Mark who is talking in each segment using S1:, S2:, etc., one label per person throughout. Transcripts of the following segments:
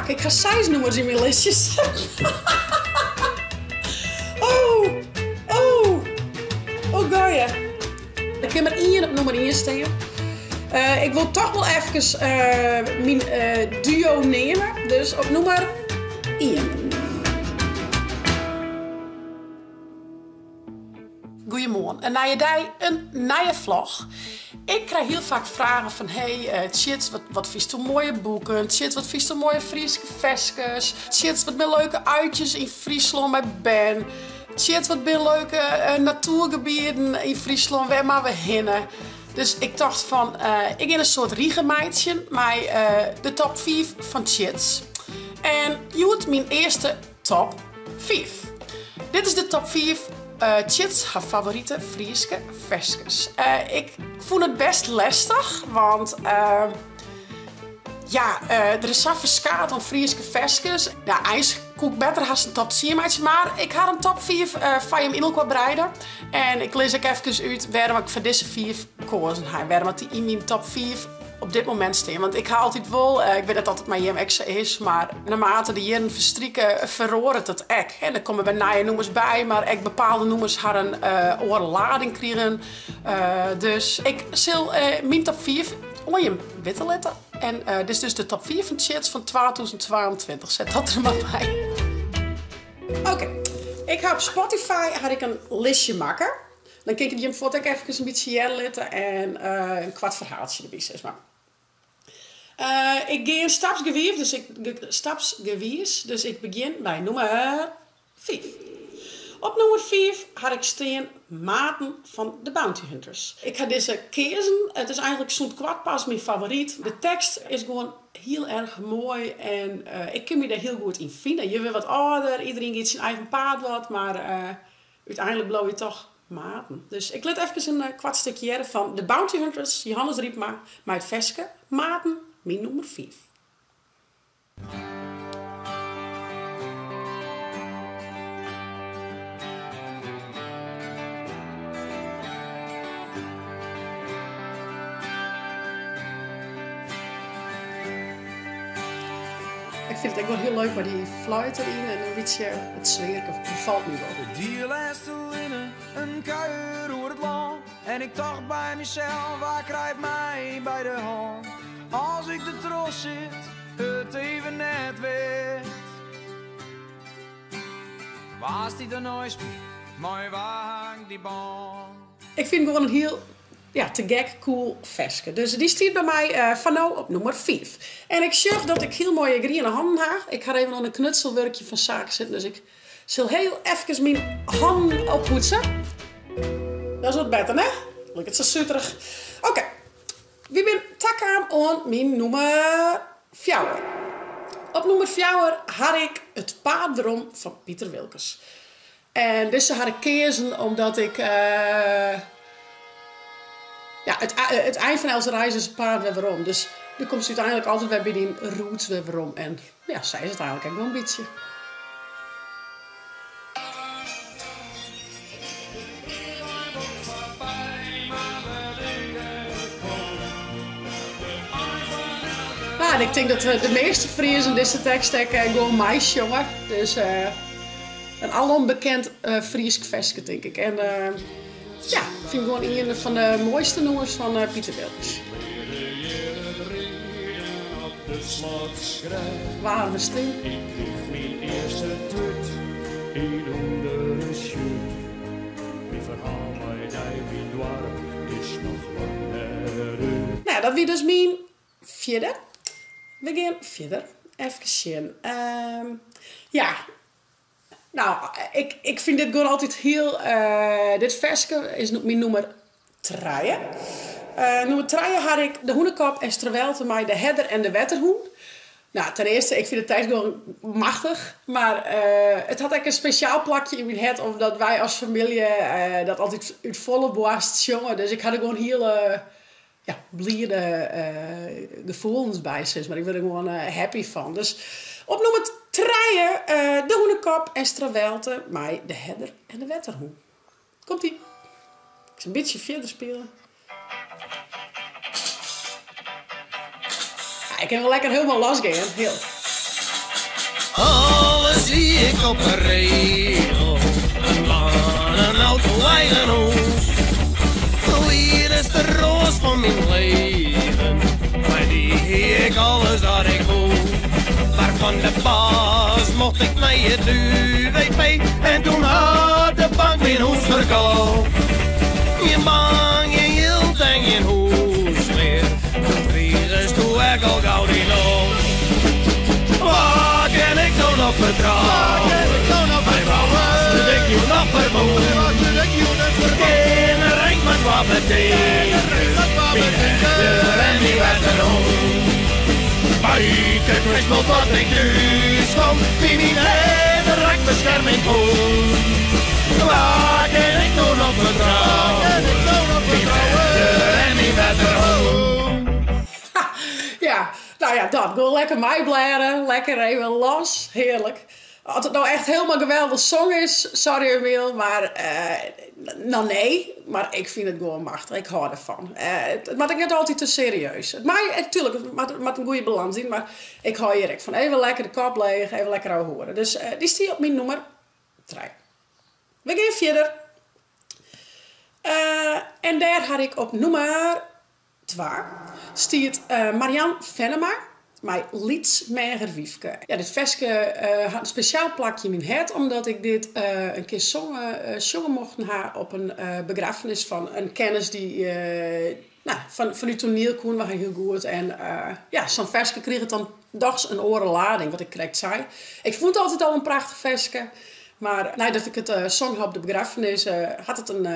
S1: fuck, ik ga 6 nummers in mijn listjes. Oh, ga je. Ik heb maar 1 op nummer 1 staan. Ik wil toch wel even mijn duo nemen. Dus op nummer 1. Goedemorgen, een nieuwe dag, een nieuwe vlog. Ik krijg heel vaak vragen van Chits, wat vies je mooie boeken? Chits, wat vies je mooie Friese versjes? Chits, wat ben leuke uitjes in Friesland met Ben? Chits, wat ben leuke natuurgebieden in Friesland, waar maar we heen? Dus ik dacht van, ik in een soort riegemeidje met de top 5 van Chits. En je mijn eerste top 5. Dit is de top 5 Chits haar favoriete Friese versjes. Ik vond het best lastig, want er is zoveel skaat om Friese versjes. Ja, eigenlijk koek beter als een top 10, maar ik had een top 5 van hem in elkaar breiden. En ik lees ook even uit waarom ik voor deze 5 kozen heb. Waarom het in mijn top 5 op dit moment staan. Want ik ga altijd wel, ik weet dat altijd mijn ex is, maar naarmate de jaren verstrieken, verroort het ek. En er komen bij nieuwe nummers bij, maar ik bepaalde nummers hadden een oorlading krijgen. Dus ik zal mijn top 5 onder je witte letten. En dit is dus de top 4 van Chits van 2022. Zet dat er maar bij. Oké. Ik heb op Spotify een listje maken. Dan kijk ik je voor ik even een beetje letten en een kwart verhaaltje erbij, zeg maar. Ik ga in stapsgewijs, dus ik begin bij nummer 5. Op nummer 5 had ik staan Maarten van de Bounty Hunters. Ik ga deze kiezen. Het is eigenlijk zo'n kwart pas mijn favoriet. De tekst is gewoon heel erg mooi en ik kan me daar heel goed in vinden. Je bent wat ouder, iedereen gaat zijn eigen paard wat, maar uiteindelijk blow je toch Maarten. Dus ik let even een kwart stukje van de Bounty Hunters, Johannes Riepma, met het versje Maarten, mijn nummer 5. Ik vind het ook wel heel leuk, maar die fluit erin en een beetje het zweerke bevalt me wel.
S2: De dier laatste linnen, een kuier door het land. En ik dacht bij mezelf, waar krijgt mij bij de hand? Als ik de tros zit, het even net weet. Waar is die de nooit maar waar hangt die band?
S1: Ik vind het gewoon een heel te gek, cool versje. Dus die staat bij mij van nou op nummer 5. En ik zorg dat ik heel mooie groene handen heb. Ik ga even aan een knutselwerkje van zaken zitten. Dus ik zal heel even mijn handen oppoetsen. Dat is wat beter, hè? Lijkt het zo sutterig. Oké. We zijn takken aan mijn nummer 4. Op nummer 4 had ik Het Paardrom van Pieter Wilkes. En deze had ik kiezen omdat ik... het eind van elke reis is het paard weer waarom. Dus er komt uiteindelijk altijd weer bij die roots weer waarom. En ja, zij is het eigenlijk ook wel een beetje. Nou, en ik denk dat de meeste Friesen deze tekst gewoon meisje jongen. Dus een alom bekend Fries versje, denk ik. En ja, ik vind gewoon een van de mooiste nummers van Pieter Wilkes. Waar we staan.
S3: Ik kreeg mijn eerste tut in onder een shirt. Mijn verhaal bij die dwarp is nog langer.
S1: Nou, dat was dus mijn vierde. We gaan verder. Even zien. Nou, ik vind dit gewoon altijd heel... dit versje is mijn nummer 3. Nummer 3 had ik de hoenekop en Strawelte met de herder en de wetterhoen. Nou, ten eerste, ik vind het tijd gewoon machtig. Maar het had ook een speciaal plakje in mijn hart, omdat wij als familie dat altijd uit volle borst zongen. Dus ik had er gewoon heel blijde gevoelens bij, zeg maar. Ik werd er gewoon happy van. Dus op nummer 3 de hoenekop en Strawelte met de herder en de wetterhoen. Komt-ie. Ik zal een beetje verder spelen. Ja, ik kan wel lekker helemaal losgaan. Heel.
S4: Alles zie ik op een regel. Een man, een auto, eigen huis. Hier is de roos van mijn leven. Maar die ik alles dat ik wil. Waarvan de baas mocht ik naar het UWP. En toen had de bank mijn huis verkocht. Je bang, je hield en je hoes meer. De prijs is toen ik al gauw die nog. Waar kan ik nou nog vertrouwen? Hij was de dik je nog vermoeden. In een ring met wat betekent. En die werd er om. Buiten kwispelt wat ik thuis kom. Wie niet heeft een rakbescherming voor. Waar kan ik nou nog vertrouwen? En die werd er om.
S1: Ja, nou ja, dat. Gewoon lekker meeblaren. Lekker even los. Heerlijk. Als het nou echt helemaal een geweldige song is, sorry Emiel, maar nou nee, maar ik vind het gewoon machtig. Ik hou ervan. Het maakt ik net altijd te serieus. Natuurlijk, het maakt een goede balans in, maar ik hou hier echt van. Even lekker de kop leeg, even lekker ouwe horen. Dus die stier op mijn nummer 3. We gaan verder. En daar had ik op nummer 2 stiert Marianne Venema. Mijn Lietsmager Wiefke. Ja, dit versje had een speciaal plakje in mijn hart, omdat ik dit een keer zongen mocht op een begrafenis van een kennis die van uw toneel was heel goed. En ja, zo'n versje kreeg het dan dags een orenlading, wat ik correct zei. Ik vond het altijd al een prachtig versje, maar nadat ik het zong op de begrafenis, had het een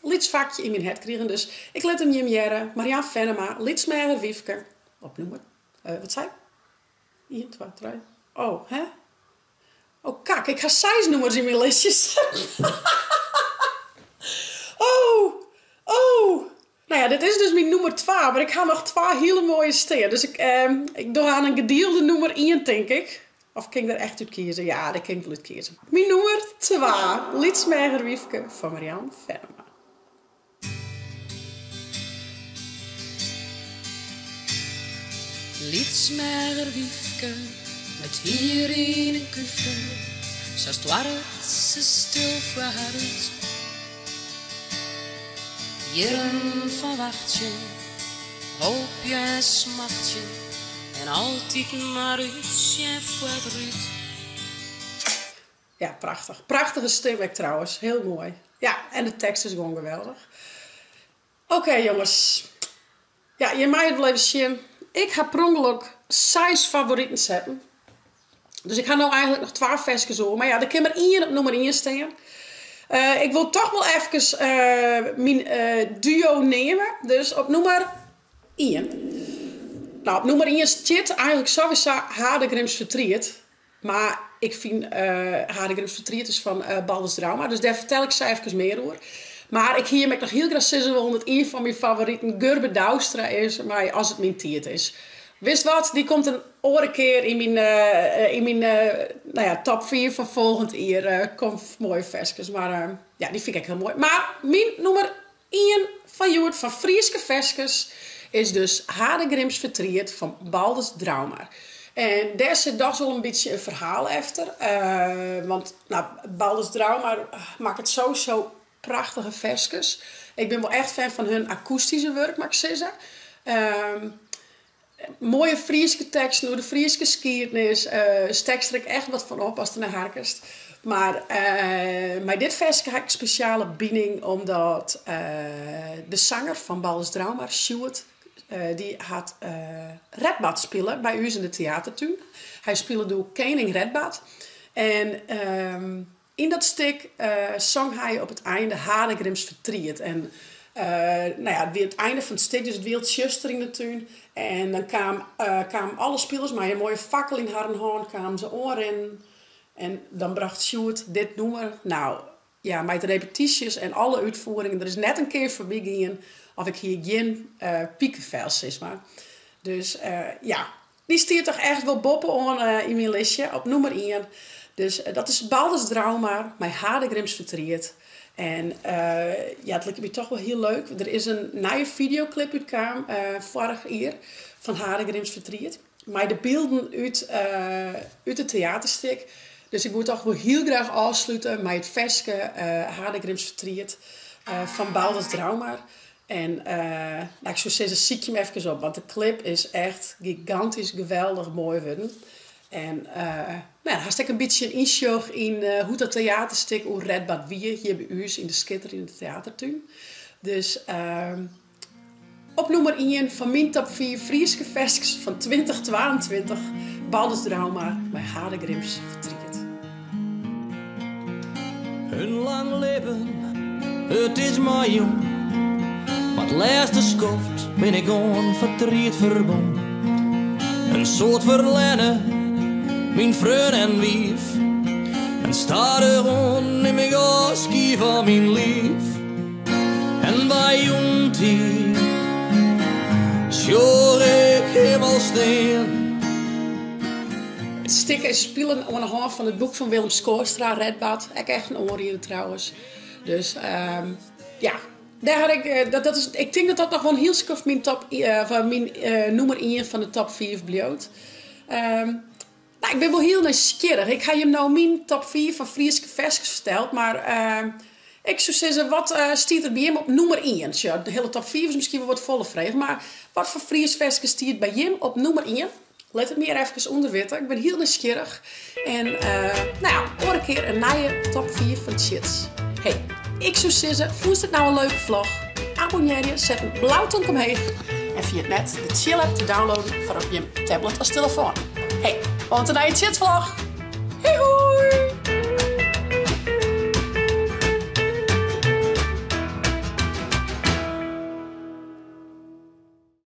S1: lietsvakje in mijn hart gekregen. Dus ik liet hem jaren. Marianne Venema, Lietsmager Wiefke, opnoemen. Wat zei ik? 1, 2, 3. Oh, hè? Oh, kak, ik ga 6 nummers in mijn listjes. Oh. Nou ja, dit is dus mijn nummer 2, maar ik ga nog 2 hele mooie steen. Dus ik doe aan een gedeelde nummer 1, denk ik. Of kan ik er echt uit kiezen? Ja, dat kan ik wel uit kiezen. Mijn nummer 2, Lietsmager Wiefke van Marianne Venema.
S5: Lietsmager Wiefke, met hier in een kuffe, zo stwarret ze stil voor haar uit. Jaren van wachtje, hoop je en smachtje, en altijd maar iets en vooruit.
S1: Ja, prachtig. Prachtige stemwerk trouwens. Heel mooi. Ja, en de tekst is gewoon geweldig. Oké, jongens. Ja, je mag het wel even zien. Ik ga per ongeluk 6 favorieten zetten. Dus ik ga nou eigenlijk nog 12 versjes zo. Maar ja, er kan maar 1 op nummer 1 staan. Ik wil toch wel even mijn duo nemen. Dus op nummer 1. Nou, op nummer 1 zit eigenlijk sowieso Hardegrims Verdriet. Maar ik vind Hardegrims Verdriet is van Balders Drauma. Dus daar vertel ik ze even meer over. Maar ik hier met nog heel graag zeggen dat een van mijn favorieten Gurbe Douwstra is, maar als het mijn tiert is. Wist wat? Die komt een andere keer in mijn top 4 van volgend jaar. Komt mooie versjes, maar ja, die vind ik heel mooi. Maar mijn nummer 1 van Joert van Frieske versjes is dus Hardegrims Verdriet van Balders Drauma. En daar zit toch wel een beetje een verhaal achter. Want Balders Drauma maakt het sowieso prachtige versjes. Ik ben wel echt fan van hun akoestische werk, mag ik zeggen. Mooie Frieske teksten door de Frieske skiertnis. Stekst er ik echt wat van op als het naar harkest. Maar met dit versje heb ik een speciale binding, omdat de zanger van Balders Drauma, Sjoerd, die had Redbad spelen bij ons in de theatertuin. Hij speelde door Koning Redbad. En in dat stuk zong hij op het einde Hardegrims Verdriet. En het einde van het stuk, dus het wild zuster in de tuin. En dan kwamen alle spelers met een mooie fakkel in haar hand, kwamen ze oren. En dan bracht Sjoerd dit nummer. Nou, ja, met de repetities en alle uitvoeringen. Er is net een keer voorbij gegaan of ik hier geen piekenvels is maar. Dus ja, die stiert toch echt wel boppen aan in mijn listje op nummer 1. Dus dat is Balders Drauma, mijn Hardegrims Verdriet. En ja, het lijkt me toch wel heel leuk. Er is een nieuwe videoclip uitgekomen vorig jaar van Hardegrims Verdriet. met de beelden uit het theaterstuk. Dus ik wil toch wel heel graag afsluiten met het verske Hadegrims Vertriet van Balders Draumar. En ik zou zeggen, zie je hem even op, want de clip is echt gigantisch geweldig mooi geworden. En hartstikke een beetje een inslag in hoe dat theaterstuk, hoe redbaar wie hier bij u is in de Skitter in de theatertuin. Dus op nummer 1 van mijn top 4 Frieske Verskes van 2022, Balders Draumar met Hadegrims Vertriet.
S2: Een lang leven, het is maar jong. Maar het laatste schoft ben ik onvertriet verbonden. Een soort verlennen, mijn vriend en wief. En starig on in mijn gaskie van mijn lief. En bij jontie, sjoor ik helemaal steen.
S1: Het stikken is spelen aan de hand van het boek van Willem Skoorstra, Redbad. Ik echt een oor hier trouwens. Dus daar had ik, ik denk dat dat nog wel een heel stuk van mijn nummer 1 van de top 4 bleef. Ik ben wel heel nieuwsgierig. Ik ga je nou mijn top 4 van Frieske Verskes verteld, maar ik zou zeggen, wat stiert er bij hem op nummer 1? Ja, de hele top 4 is misschien wel wat volle vraag, maar wat voor Frieske Verskes stiert bij hem op nummer 1? Let het meer even onder weten. Ik ben heel nieuwsgierig. En hoor een keer een nieuwe top 4 van Chits. Hey, ik zou zeggen, vond het nou een leuke vlog? Abonneer je, zet een blauwtonk omheen. En via het net de Chill app te downloaden voor op je tablet als telefoon. Hey, want een nieuwe Chits vlog. Hey hoi!